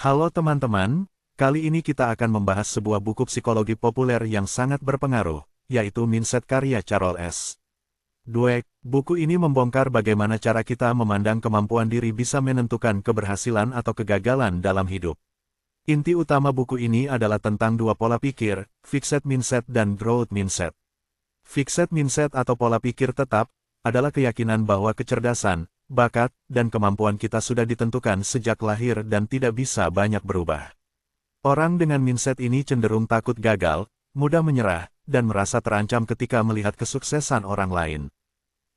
Halo teman-teman, kali ini kita akan membahas sebuah buku psikologi populer yang sangat berpengaruh, yaitu Mindset karya Carol S. Dweck. Buku ini membongkar bagaimana cara kita memandang kemampuan diri bisa menentukan keberhasilan atau kegagalan dalam hidup. Inti utama buku ini adalah tentang dua pola pikir, Fixed Mindset dan Growth Mindset. Fixed Mindset atau pola pikir tetap, adalah keyakinan bahwa kecerdasan, bakat, dan kemampuan kita sudah ditentukan sejak lahir dan tidak bisa banyak berubah. Orang dengan mindset ini cenderung takut gagal, mudah menyerah, dan merasa terancam ketika melihat kesuksesan orang lain.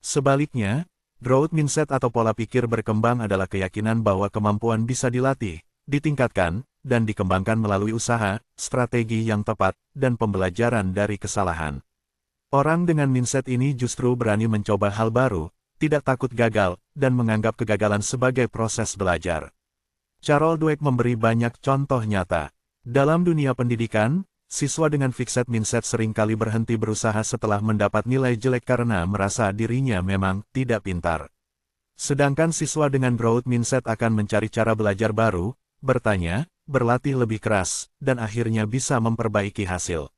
Sebaliknya, growth mindset atau pola pikir berkembang adalah keyakinan bahwa kemampuan bisa dilatih, ditingkatkan, dan dikembangkan melalui usaha, strategi yang tepat, dan pembelajaran dari kesalahan. Orang dengan mindset ini justru berani mencoba hal baru, tidak takut gagal, dan menganggap kegagalan sebagai proses belajar. Carol Dweck memberi banyak contoh nyata. Dalam dunia pendidikan, siswa dengan fixed mindset seringkali berhenti berusaha setelah mendapat nilai jelek karena merasa dirinya memang tidak pintar. Sedangkan siswa dengan growth mindset akan mencari cara belajar baru, bertanya, berlatih lebih keras, dan akhirnya bisa memperbaiki hasil.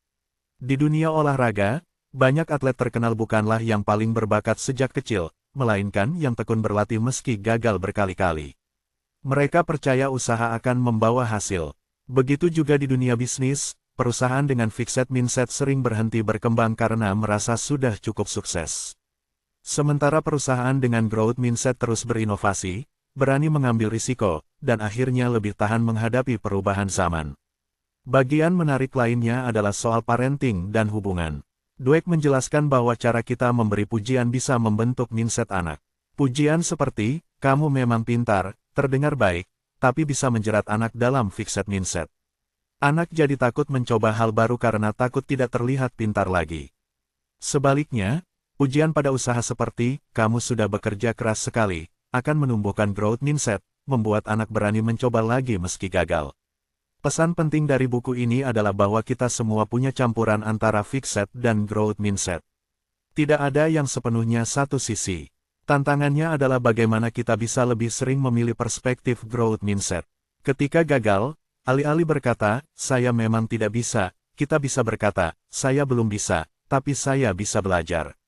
Di dunia olahraga, banyak atlet terkenal bukanlah yang paling berbakat sejak kecil, melainkan yang tekun berlatih meski gagal berkali-kali. Mereka percaya usaha akan membawa hasil. Begitu juga di dunia bisnis, perusahaan dengan fixed mindset sering berhenti berkembang karena merasa sudah cukup sukses. Sementara perusahaan dengan growth mindset terus berinovasi, berani mengambil risiko, dan akhirnya lebih tahan menghadapi perubahan zaman. Bagian menarik lainnya adalah soal parenting dan hubungan. Dweck menjelaskan bahwa cara kita memberi pujian bisa membentuk mindset anak. Pujian seperti, kamu memang pintar, terdengar baik, tapi bisa menjerat anak dalam fixed mindset. Anak jadi takut mencoba hal baru karena takut tidak terlihat pintar lagi. Sebaliknya, pujian pada usaha seperti, kamu sudah bekerja keras sekali, akan menumbuhkan growth mindset, membuat anak berani mencoba lagi meski gagal. Pesan penting dari buku ini adalah bahwa kita semua punya campuran antara fixed dan growth mindset. Tidak ada yang sepenuhnya satu sisi. Tantangannya adalah bagaimana kita bisa lebih sering memilih perspektif growth mindset. Ketika gagal, alih-alih berkata, saya memang tidak bisa, kita bisa berkata, saya belum bisa, tapi saya bisa belajar.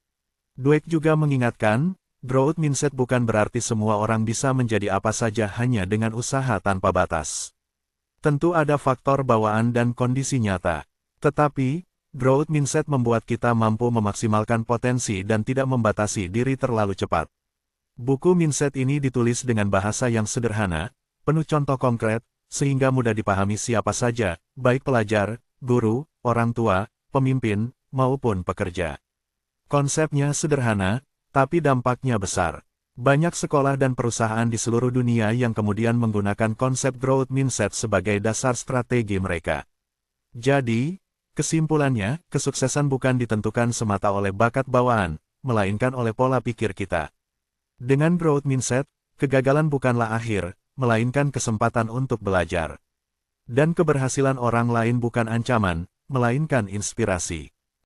Dweck juga mengingatkan, growth mindset bukan berarti semua orang bisa menjadi apa saja hanya dengan usaha tanpa batas. Tentu ada faktor bawaan dan kondisi nyata. Tetapi, growth mindset membuat kita mampu memaksimalkan potensi dan tidak membatasi diri terlalu cepat. Buku Mindset ini ditulis dengan bahasa yang sederhana, penuh contoh konkret, sehingga mudah dipahami siapa saja, baik pelajar, guru, orang tua, pemimpin, maupun pekerja. Konsepnya sederhana, tapi dampaknya besar. Banyak sekolah dan perusahaan di seluruh dunia yang kemudian menggunakan konsep growth mindset sebagai dasar strategi mereka. Jadi, kesimpulannya, kesuksesan bukan ditentukan semata oleh bakat bawaan, melainkan oleh pola pikir kita. Dengan growth mindset, kegagalan bukanlah akhir, melainkan kesempatan untuk belajar. Dan keberhasilan orang lain bukan ancaman, melainkan inspirasi.